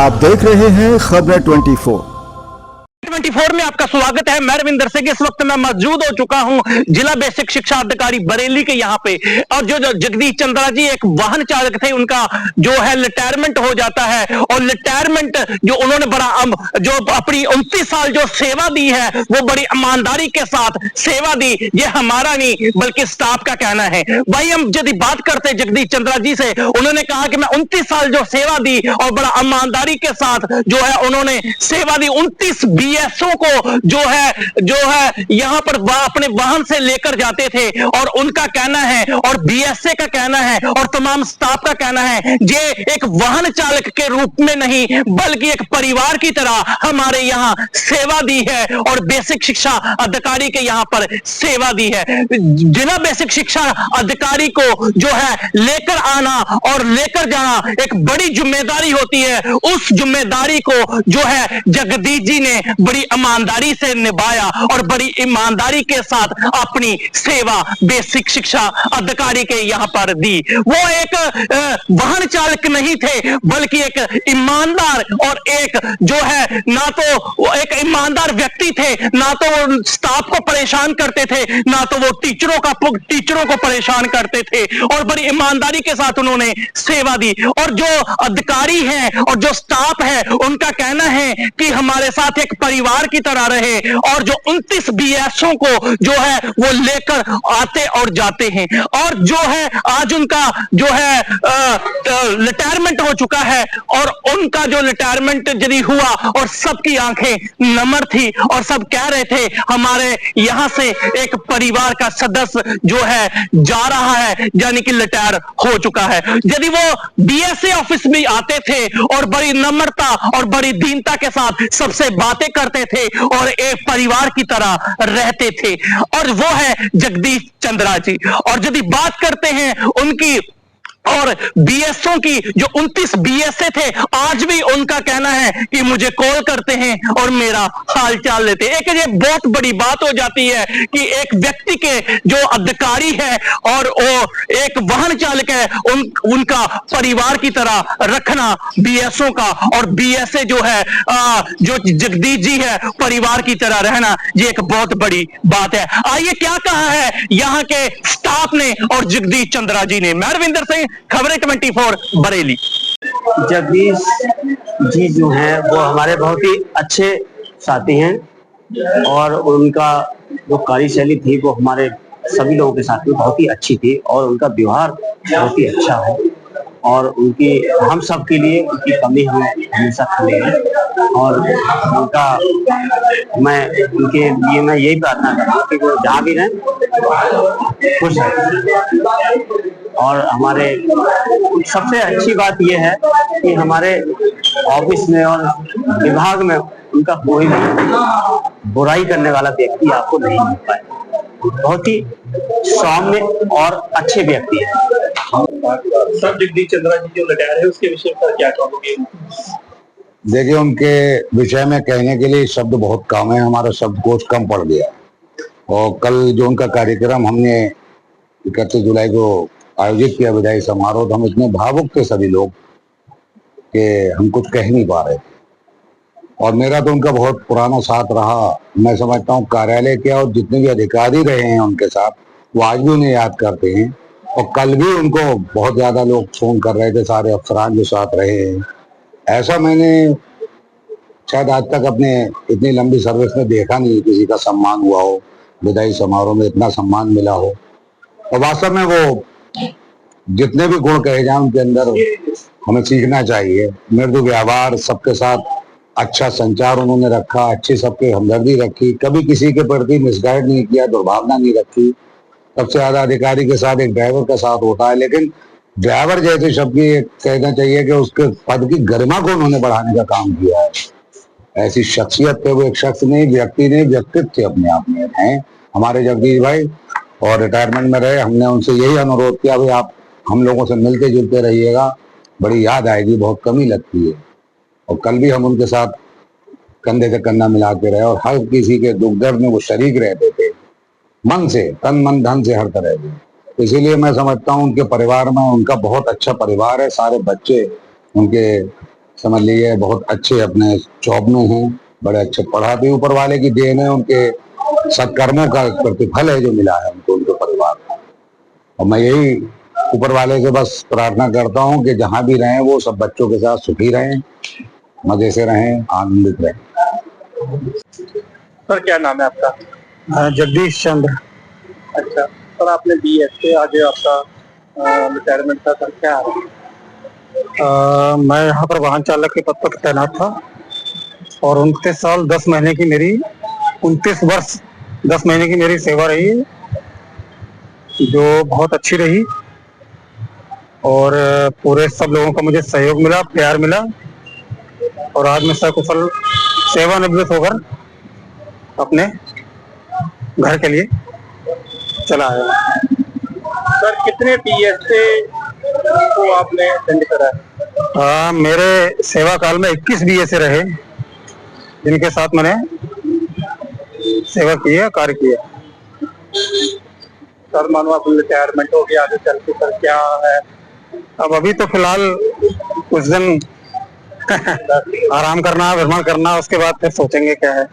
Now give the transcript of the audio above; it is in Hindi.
आप देख रहे हैं खबरें 24 में आपका स्वागत है। मैं रविंदर सिंह इस वक्त मैं मौजूद हो चुका हूं जिला बेसिक शिक्षा अधिकारी बरेली के यहां पे। और जो जगदीश चंद्रा जी एक वाहन चालक थे, उनका जो है रिटायरमेंट हो जाता है। और रिटायरमेंट जो उन्होंने बड़ा जो अपनी 29 साल जो सेवा दी है वो बड़ी ईमानदारी के साथ सेवा दी। ये हमारा नहीं बल्कि स्टाफ का कहना है। भाई हम यदि बात करते जगदीश चंद्रा जी से, उन्होंने कहा कि मैं 29 साल जो सेवा दी और बड़ा ईमानदारी के साथ जो है उन्होंने सेवा दी। 29 बीएसओ को जो है यहां पर अपने वाहन से लेकर जाते थे। और उनका कहना है और बीएसए का कहना है और तमाम स्टाफ का कहना है, ये एक वाहन चालक के रूप में नहीं बल्कि एक परिवार की तरह हमारे यहां सेवा दी है और बेसिक शिक्षा अधिकारी के यहां पर सेवा दी है। जिला बेसिक शिक्षा अधिकारी को जो है लेकर आना और लेकर जाना एक बड़ी जिम्मेदारी होती है। उस जिम्मेदारी को जो है जगदीश जी ने बड़ी ईमानदारी से निभाया और बड़ी ईमानदारी के साथ अपनी सेवा बेसिक शिक्षा अधिकारी के यहां पर दी। वो एक वाहन चालक नहीं थे बल्कि एक ईमानदार और एक जो है ना तो एक ईमानदार व्यक्ति थे, ना तो वो स्टाफ को परेशान करते थे, ना तो वो टीचरों को परेशान करते थे। और बड़ी ईमानदारी के साथ उन्होंने सेवा दी। और जो अधिकारी हैं और जो स्टाफ है उनका कहना है कि हमारे साथ एक परिवार की तरह रहे। और जो 29 बीएसओ को जो है वो लेकर आते और जाते हैं। और जो है आज उनका जो है रिटायरमेंट हो चुका है। और उनका जो रिटायरमेंट यदि हुआ और सबकी आंखें नमर थी और सब कह रहे थे हमारे यहां से एक परिवार का सदस्य जो है जा रहा है, यानी कि रिटायर हो चुका है। यदि वो बीएसए ऑफिस में आते थे और बड़ी नम्रता और बड़ी दीनता के साथ सबसे बातें करते थे और एक परिवार की तरह रहते थे। और वो है जगदीश चंद्रा जी। और यदि बात करते हैं उनकी और बीएसओ की, जो 29 बीएसए थे, आज भी उनका कहना है कि मुझे कॉल करते हैं और मेरा हाल चाल लेते हैं। एक ये बहुत बड़ी बात हो जाती है कि एक व्यक्ति के जो अधिकारी है और वो एक वाहन चालक है, उनका परिवार की तरह रखना बीएसओ का, और बीएसए जो है जो जगदीश जी है परिवार की तरह रहना, ये एक बहुत बड़ी बात है। आइए क्या कहा है यहाँ के स्टाफ ने और जगदीश चंद्रा जी ने। मैं रविंदर सिंह, खबरें 24 बरेली। जगदीश जी जो हैं वो हमारे बहुत ही अच्छे साथी हैं और उनका जो कार्यशैली थी वो हमारे सभी लोगों के साथ में बहुत ही अच्छी थी। और उनका व्यवहार बहुत ही अच्छा है और उनकी हम सब के लिए उनकी कमी हम हमेशा खड़े हैं। और उनका उनके लिए मैं यही प्रार्थना करता हूँ कि वो जहाँ भी रहें खुश रहें। और हमारे सबसे अच्छी बात यह है कि हमारे ऑफिस में और विभाग में उनका कोई भी बुराई करने वाला व्यक्ति आपको नहीं मिल पाए। बहुत ही सौम्य और अच्छे व्यक्ति है। सर, जगदीश चंद्रा जी जो रिटायर है उसके विषय पर क्या कहोगे? देखिए, उनके विषय में कहने के लिए शब्द बहुत कम है, हमारा शब्दकोश कम पड़ गया। और कल जो उनका कार्यक्रम हमने 31 जुलाई को आयोजित किया विदाई समारोह, तो हम इतने भावुक थे सभी लोग कि हम कुछ कह नहीं पा रहे। और मेरा तो उनका बहुत पुराना साथ रहा। मैं समझता हूँ कार्यालय के और जितने भी अधिकारी रहे हैं उनके साथ, वो आज भी उन्हें याद करते हैं। और कल भी उनको बहुत ज्यादा लोग फोन कर रहे थे, सारे अफसरान जो साथ रहे हैं। ऐसा मैंने शायद आज तक अपने इतनी लंबी सर्विस में देखा नहीं, किसी का सम्मान हुआ हो, विदाई समारोह में इतना सम्मान मिला हो। और वास्तव में वो जितने भी गुण कहे जाए उनके अंदर हमें सीखना चाहिए। मृदु व्यवहार, सबके साथ अच्छा संचार उन्होंने रखा, अच्छी सबके हमदर्दी रखी, कभी किसी के प्रति मिसगाइड नहीं किया, दुर्भावना नहीं रखी। सबसे ज्यादा अधिकारी के साथ एक ड्राइवर का साथ होता है, लेकिन ड्राइवर जैसे शब्द की कहना चाहिए कि उसके पद की गरिमा को उन्होंने बढ़ाने का काम किया है। ऐसी शख्सियत थे वो, एक शख्स नहीं, व्यक्ति नहीं, व्यक्तित्व थे अपने आप में हैं हमारे जगदीश भाई। और रिटायरमेंट में रहे, हमने उनसे यही अनुरोध किया, भाई आप हम लोगों से मिलते जुलते रहिएगा, बड़ी याद आएगी, बहुत कमी लगती है। और कल भी हम उनके साथ कंधे से कंधा मिला के रहे और हर किसी के दुख दर्द में वो शरीक रहते थे, मन से, तन मन धन से, हर तरह से। इसीलिए मैं समझता हूँ उनके परिवार में, उनका बहुत अच्छा परिवार है, सारे बच्चे उनके समझ लीजिए बहुत अच्छे अपने जॉब में हैं, बड़े अच्छे पढ़ा भी, ऊपर वाले की देन है, उनके सत्कर्मों का प्रतिफल है जो मिला है उनको, उनके परिवार को। और मैं यही ऊपर वाले से बस प्रार्थना करता हूँ कि जहाँ भी रहें वो सब बच्चों के साथ सुखी रहें, मजे से रहें, आनंदित रहें। सर क्या नाम है आपका? जगदीश चंद्र। अच्छा सर, आपने BS से आगे आपका रिटायरमेंट था सर, क्या मैं यहाँ पर वाहन चालक के पद पर तैनात था और 29 साल 10 महीने की मेरी 29 वर्ष 10 महीने की मेरी सेवा रही है, जो बहुत अच्छी रही। और पूरे सब लोगों का मुझे सहयोग मिला, प्यार मिला और आज मैं सकुशल सेवानिवृत्त होकर अपने घर के लिए चला आया। सर कितने BS को आपने अटेंड करा है? मेरे सेवा काल में 21 BS रहे, जिनके साथ मैंने सेवा की है, कार्य किया। सर मानो आप रिटायरमेंट हो गया, आगे चल के सर क्या है? अब अभी तो फिलहाल कुछ दिन आराम करना, विश्राम करना, उसके बाद फिर सोचेंगे क्या है।